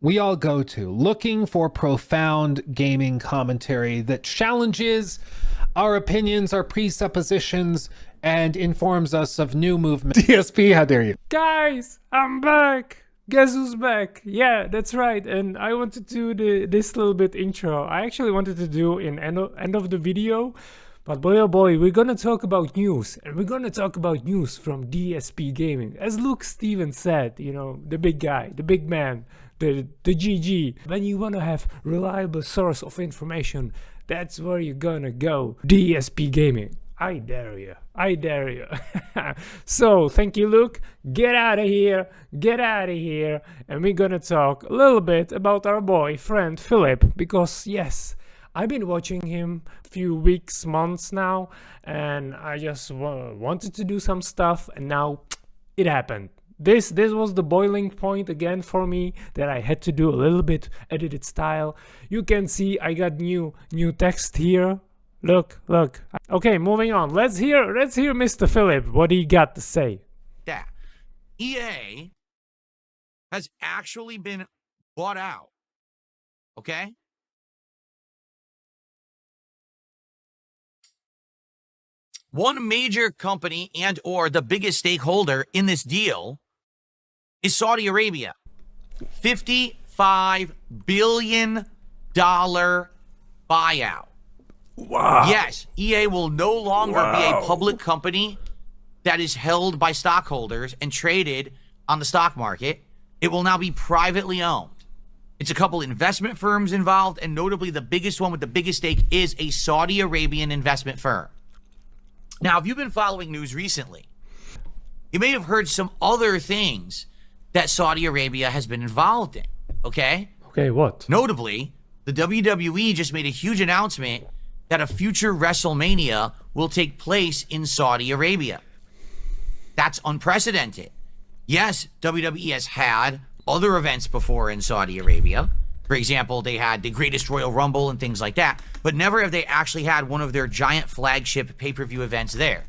we all go to, looking for profound gaming commentary that challenges our opinions, our presuppositions, and informs us of new movements. DSP, how dare you? Guys, I'm back! Guess who's back? Yeah, that's right. And I wanted to do this little bit intro. I actually wanted to do in end of the video. But boy oh boy, we're gonna talk about news. And we're gonna talk about news from DSPgaming. As Luke Stevens said, you know, the big guy, the big man, the GG. When you wanna have reliable source of information, that's where you're gonna go. DSPgaming. I dare you. I dare you. So, thank you, Luke. Get out of here. Get out of here. And we're gonna talk a little bit about our boy, friend, Philip. Because, yes, I've been watching him a few weeks, months now. And I just wanted to do some stuff. And now, it happened. This was the boiling point again for me, that I had to do a little bit edited style. You can see I got new text here. Look. Okay, moving on. Let's hear Mr. Philip, what he got to say. Yeah. EA has actually been bought out. Okay? One major company and or the biggest stakeholder in this deal is Saudi Arabia. $55 billion buyout. Wow. Yes, EA will no longer be a public company that is held by stockholders and traded on the stock market. It will now be privately owned. It's a couple investment firms involved, and notably the biggest one with the biggest stake is a Saudi Arabian investment firm. Now, if you've been following news recently, you may have heard some other things that Saudi Arabia has been involved in, okay? Okay, what? Notably, the WWE just made a huge announcement that a future WrestleMania will take place in Saudi Arabia. That's unprecedented. Yes, WWE has had other events before in Saudi Arabia. For example, they had the Greatest Royal Rumble and things like that, but never have they actually had one of their giant flagship pay-per-view events there.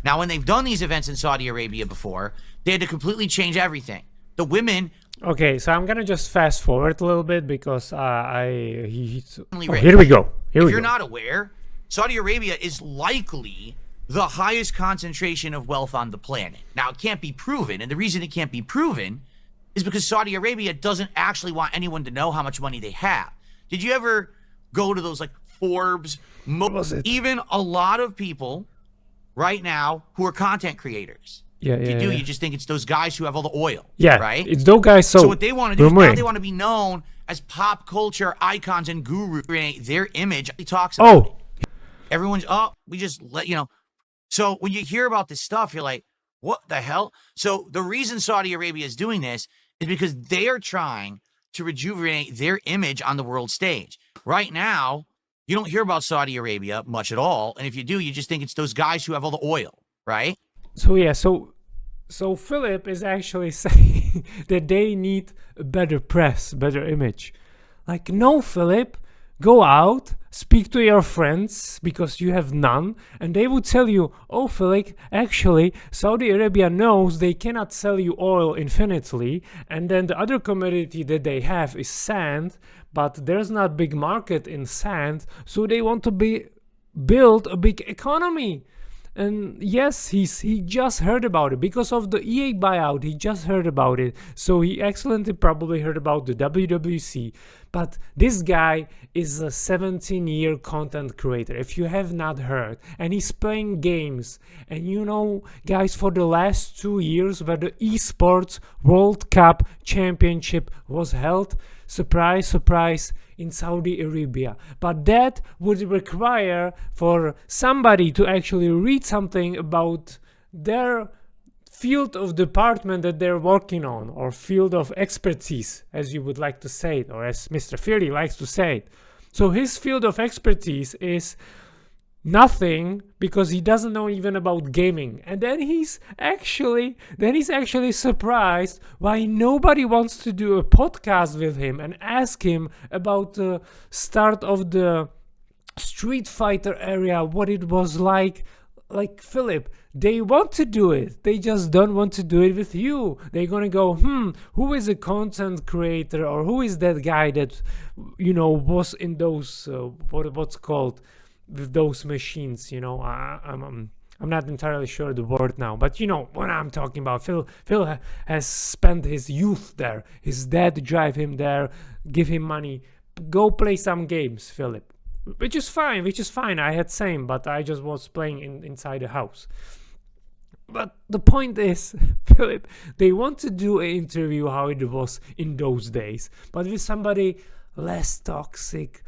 Now, when they've done these events in Saudi Arabia before, they had to completely change everything. The women... Okay, so I'm gonna just fast forward a little bit because here we go. If you're not aware, Saudi Arabia is likely the highest concentration of wealth on the planet. Now, it can't be proven, and the reason it can't be proven is because Saudi Arabia doesn't actually want anyone to know how much money they have. Did you ever go to those, like, Forbes? Even a lot of people right now who are content creators. You just think it's those guys who have all the oil. Yeah, right? It's those guys. So what they want to do is now they want to be known as pop culture icons and gurus. Their image talks about it. Everyone's, we just let you know. So when you hear about this stuff, you're like, what the hell? So the reason Saudi Arabia is doing this is because they are trying to rejuvenate their image on the world stage. Right now, you don't hear about Saudi Arabia much at all. And if you do, you just think it's those guys who have all the oil, right? So yeah, so Philip is actually saying that they need a better press, better image. Like, no, Philip, go out, speak to your friends, because you have none, and they would tell you, oh, Philip, actually, Saudi Arabia knows they cannot sell you oil infinitely, and then the other commodity that they have is sand, but there's not big market in sand, so they want to build a big economy. And yes, he just heard about it because of the EA buyout. He just heard about it, so he excellently probably heard about the WWC. But this guy is a 17-year content creator, if you have not heard, and he's playing games. And you know, guys, for the last 2 years where the esports World Cup Championship was held, surprise, surprise, in Saudi Arabia. But that would require for somebody to actually read something about their field of department that they're working on, or field of expertise, as you would like to say it, or as Mr. Philly likes to say it. So his field of expertise is nothing, because he doesn't know even about gaming. And then he's actually surprised why nobody wants to do a podcast with him and ask him about the start of the Street Fighter area, what it was like like, Philip, they want to do it. They just don't want to do it with you. They're gonna go, who is a content creator, or who is that guy that, was in those what's called with those machines? I'm not entirely sure the word now, but what I'm talking about. Phil has spent his youth there. His dad drive him there, give him money. Go play some games, Philip. Which is fine. I had same, but I just was playing inside the house. But the point is, Philip, they want to do an interview how it was in those days, but with somebody less toxic,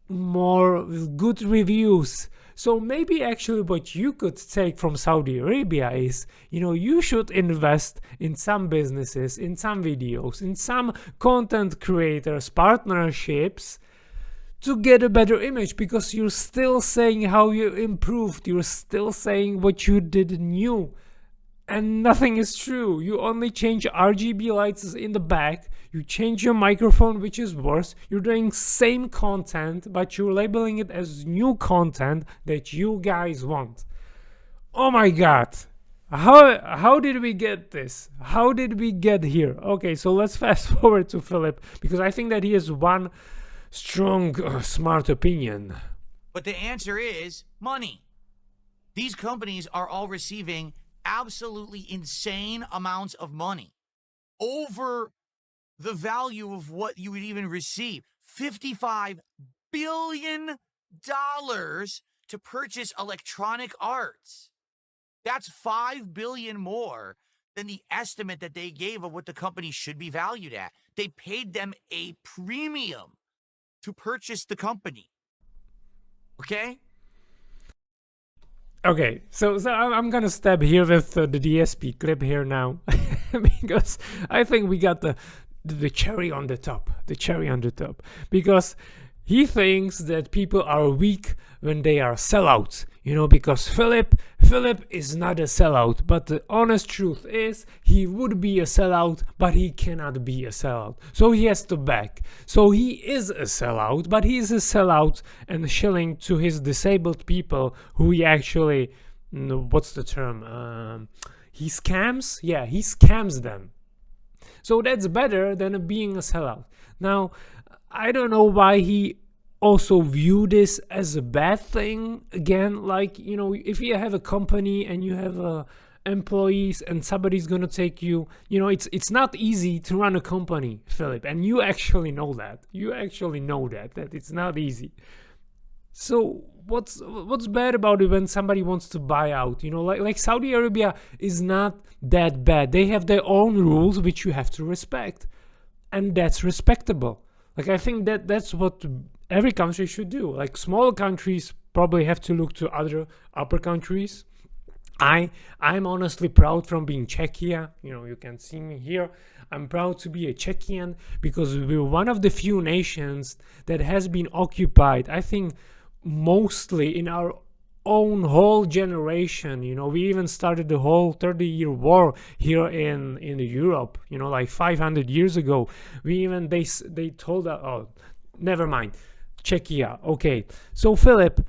more with good reviews. So maybe actually what you could take from Saudi Arabia is, you should invest in some businesses, in some videos, in some content creators, partnerships, to get a better image, because you're still saying how you improved, you're still saying what you did new, and nothing is true. You only change RGB lights in the back, you change your microphone, which is worse. You're doing same content, but you're labeling it as new content that you guys want. Oh my god, how did we get this? How did we get here? Okay, so let's fast forward to Philip, because I think that he has one strong, smart opinion. But the answer is money. These companies are all receiving absolutely insane amounts of money, over the value of what you would even receive. $55 billion to purchase Electronic Arts. That's $5 billion more than the estimate that they gave of what the company should be valued at. They paid them a premium to purchase the company. Okay? Okay, so I'm gonna step here with the DSP clip here now, because I think we got the cherry on the top, because he thinks that people are weak when they are sellouts, because Philip is not a sellout, but the honest truth is he would be a sellout, but he cannot be a sellout, so he has to back. So he is a sellout, but he is a sellout and shilling to his disabled people who he actually, what's the term, he scams? Yeah, he scams them. So that's better than being a sellout. Now, I don't know why he also view this as a bad thing. Again, like, if you have a company and you have employees and somebody's gonna take you, it's not easy to run a company, Philip, and you actually know that. That it's not easy. So what's bad about it when somebody wants to buy out? Like Saudi Arabia is not that bad. They have their own rules which you have to respect, and that's respectable. Like, I think that's what every country should do. Like, small countries probably have to look to other upper countries. I'm honestly proud from being Czechia. You can see me here. I'm proud to be a Czechian, because we're one of the few nations that has been occupied, I think, mostly in our own whole generation. We even started the whole 30-year war here in Europe, like 500 years ago. They told us, oh, never mind, Czechia. Okay, so Philip,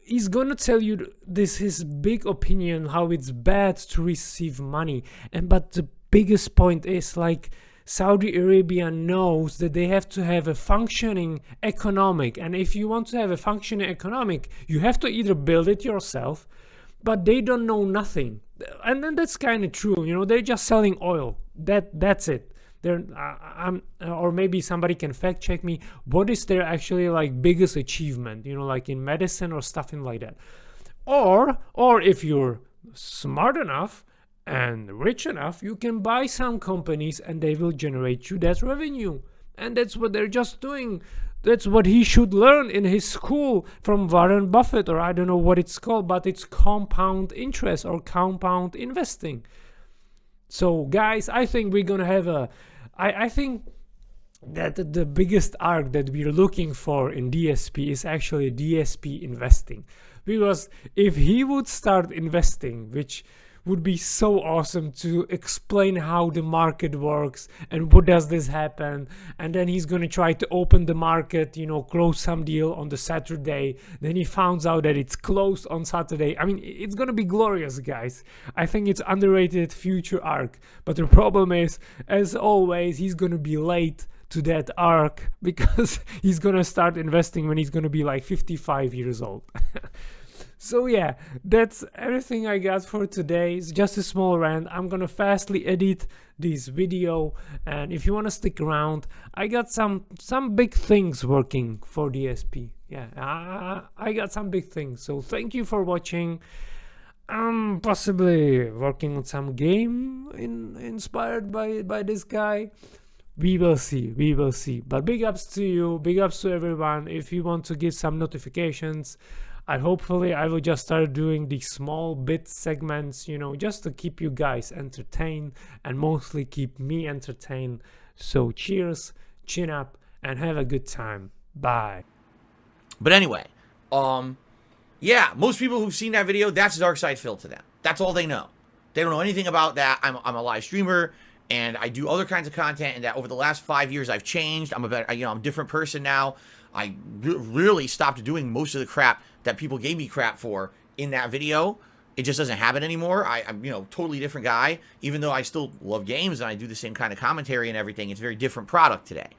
he's gonna tell you this, his big opinion, how it's bad to receive money, but the biggest point is, like, Saudi Arabia knows that they have to have a functioning economic, and if you want to have a functioning economic, you have to either build it yourself, but they don't know nothing. And then that's kind of true. They're just selling oil. That's it. Or maybe somebody can fact check me. What is their actually, like, biggest achievement? Like in medicine or something like that. Or if you're smart enough and rich enough, you can buy some companies and they will generate you that revenue. And that's what they're just doing. That's what he should learn in his school from Warren Buffett, or I don't know what it's called, but it's compound interest or compound investing. So guys, I think we're gonna have I think that the biggest arc that we're looking for in DSP is actually DSP investing. Because if he would start investing, which would be so awesome to explain how the market works and what does this happen. And then he's gonna try to open the market, you know, close some deal on the Saturday. Then he finds out that it's closed on Saturday. I mean, it's gonna be glorious, guys. I think it's underrated future arc. But the problem is, as always, he's gonna be late to that arc because he's gonna start investing when he's gonna be like 55 years old. So yeah, that's everything I got for today. It's just a small rant. I'm gonna fastly edit this video, and if you want to stick around, I got some big things working for DSP. Yeah, I got some big things. So thank you for watching. I'm possibly working on some game inspired by this guy. We will see, we will see. But big ups to you, big ups to everyone. If you want to get some notifications, hopefully I will just start doing these small bit segments, you know, just to keep you guys entertained and mostly keep me entertained. So cheers, chin up, and have a good time. Bye. But anyway, yeah, most people who've seen that video, that's Dark Side Phil to them. That's all they know. They don't know anything about that. I'm a live streamer, and I do other kinds of content, and that over the last 5 years I've changed. I'm I'm a different person now. I really stopped doing most of the crap that people gave me crap for in that video. It just doesn't happen anymore. I'm, you know, totally different guy. Even though I still love games and I do the same kind of commentary and everything, it's a very different product today.